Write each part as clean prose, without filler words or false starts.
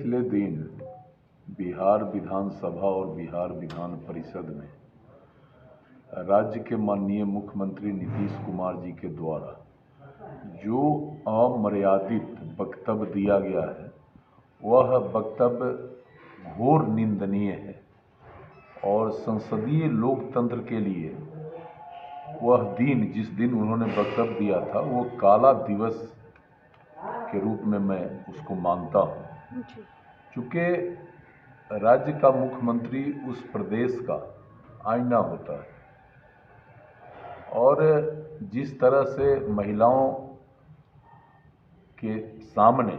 पिछले दिन बिहार विधानसभा और बिहार विधान परिषद में राज्य के माननीय मुख्यमंत्री नीतीश कुमार जी के द्वारा जो अमर्यादित वक्तव्य दिया गया है वह वक्तव्य घोर निंदनीय है और संसदीय लोकतंत्र के लिए वह दिन जिस दिन उन्होंने वक्तव्य दिया था वो काला दिवस के रूप में मैं उसको मानता हूँ। चूँकि राज्य का मुख्यमंत्री उस प्रदेश का आईना होता है और जिस तरह से महिलाओं के सामने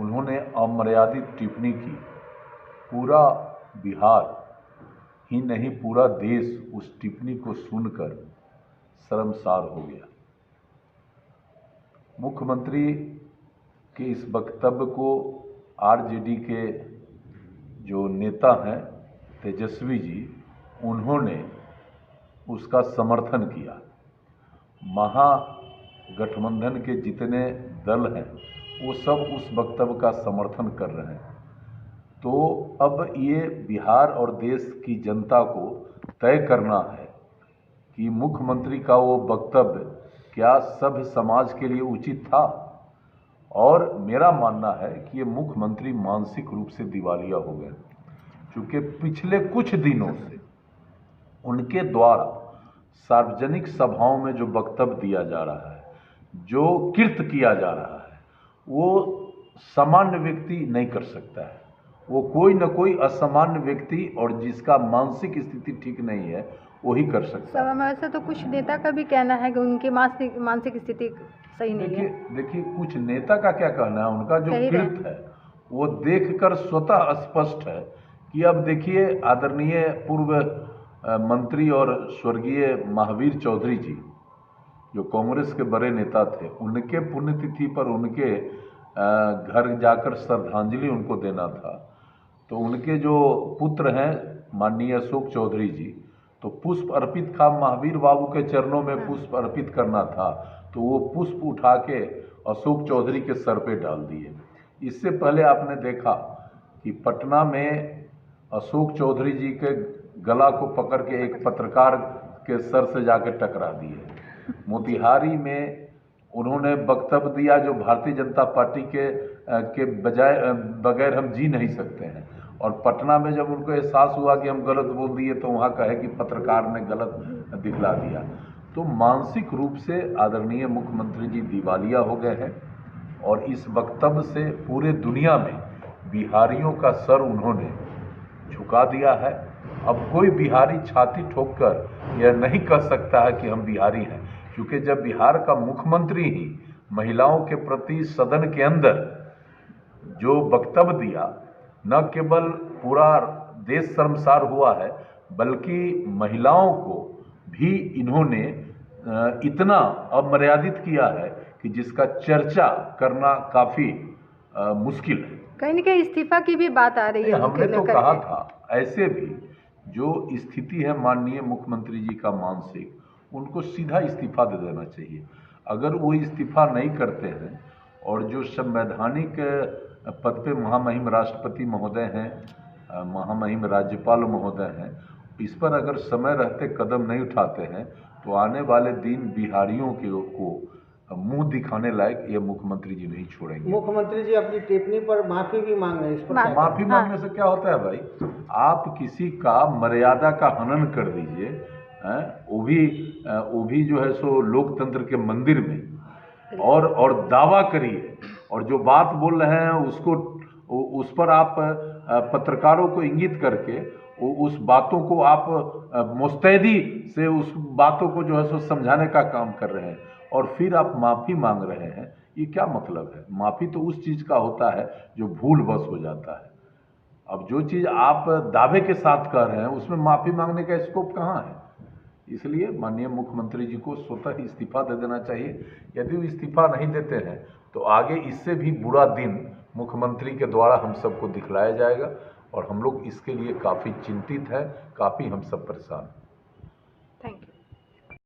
उन्होंने अमर्यादित टिप्पणी की, पूरा बिहार ही नहीं पूरा देश उस टिप्पणी को सुनकर शर्मसार हो गया। मुख्यमंत्री के इस वक्तव्य को आरजेडी के जो नेता हैं तेजस्वी जी, उन्होंने उसका समर्थन किया। महागठबंधन के जितने दल हैं वो सब उस वक्तव्य का समर्थन कर रहे हैं। तो अब ये बिहार और देश की जनता को तय करना है कि मुख्यमंत्री का वो वक्तव्य क्या सभ्य समाज के लिए उचित था। और मेरा मानना है कि ये मुख्यमंत्री मानसिक रूप से दिवालिया हो गए, क्योंकि पिछले कुछ दिनों से उनके द्वारा सार्वजनिक सभाओं में जो वक्तव्य दिया जा रहा है, जो कृत्य किया जा रहा है, वो सामान्य व्यक्ति नहीं कर सकता है। वो कोई न कोई असामान्य व्यक्ति और जिसका मानसिक स्थिति ठीक नहीं है वही कर सकता है। सभा में वैसे तो कुछ नेता का भी कहना है कि उनकी मानसिक स्थिति सही नहीं है। देखिए कुछ नेता का क्या कहना है, उनका जो कृत्य है वो देखकर स्वतः स्पष्ट है कि अब देखिए आदरणीय पूर्व मंत्री और स्वर्गीय महावीर चौधरी जी जो कांग्रेस के बड़े नेता थे, उनके पुण्यतिथि पर उनके घर जाकर श्रद्धांजलि उनको देना था। तो उनके जो पुत्र हैं माननीय अशोक चौधरी जी, तो पुष्प अर्पित था, महावीर बाबू के चरणों में पुष्प अर्पित करना था, तो वो पुष्प उठा के अशोक चौधरी के सर पे डाल दिए। इससे पहले आपने देखा कि पटना में अशोक चौधरी जी के गला को पकड़ के एक पत्रकार के सर से जाके टकरा दिए। मोतिहारी में उन्होंने वक्तव्य दिया जो भारतीय जनता पार्टी के बगैर हम जी नहीं सकते हैं, और पटना में जब उनको एहसास हुआ कि हम गलत बोल दिए तो वहाँ कहे कि पत्रकार ने गलत दिखला दिया। तो मानसिक रूप से आदरणीय मुख्यमंत्री जी दिवालिया हो गए हैं और इस वक्तव्य से पूरे दुनिया में बिहारियों का सर उन्होंने झुका दिया है। अब कोई बिहारी छाती ठोककर यह नहीं कह सकता है कि हम बिहारी हैं, क्योंकि जब बिहार का मुख्यमंत्री ही महिलाओं के प्रति सदन के अंदर जो वक्तव्य दिया, न केवल पूरा देश शर्मसार हुआ है बल्कि महिलाओं को भी इन्होंने इतना अमर्यादित किया है कि जिसका चर्चा करना काफ़ी मुश्किल है। कहीं न कहीं इस्तीफा की भी बात आ रही है। हमने तो कहा था ऐसे भी जो स्थिति है माननीय मुख्यमंत्री जी का मानसिक, उनको सीधा इस्तीफा दे देना चाहिए। अगर वो इस्तीफा नहीं करते हैं और जो संवैधानिक पद पे महामहिम राष्ट्रपति महोदय हैं, महामहिम राज्यपाल महोदय हैं, इस पर अगर समय रहते कदम नहीं उठाते हैं तो आने वाले दिन बिहारियों को मुंह दिखाने लायक ये मुख्यमंत्री जी नहीं छोड़ेंगे। मुख्यमंत्री जी अपनी टिप्पणी पर माफी भी मांग रहे हैं। इस पर माफी मांगने से क्या होता है भाई? आप किसी का मर्यादा का हनन कर दीजिए, वो भी जो है सो लोकतंत्र के मंदिर में, और दावा करिए, और जो बात बोल रहे हैं उसको उस पर आप पत्रकारों को इंगित करके उस बातों को आप मुस्तैदी से उस बातों को जो है सो समझाने का काम कर रहे हैं, और फिर आप माफ़ी मांग रहे हैं। ये क्या मतलब है? माफ़ी तो उस चीज़ का होता है जो भूलवश हो जाता है। अब जो चीज़ आप दावे के साथ कर रहे हैं उसमें माफ़ी मांगने का स्कोप कहाँ है? इसलिए माननीय मुख्यमंत्री जी को स्वतः इस्तीफा दे देना चाहिए। यदि वो इस्तीफा नहीं देते हैं तो आगे इससे भी बुरा दिन मुख्यमंत्री के द्वारा हम सबको दिखलाया जाएगा, और हम लोग इसके लिए काफ़ी चिंतित हैं, काफ़ी हम सब परेशान हैं।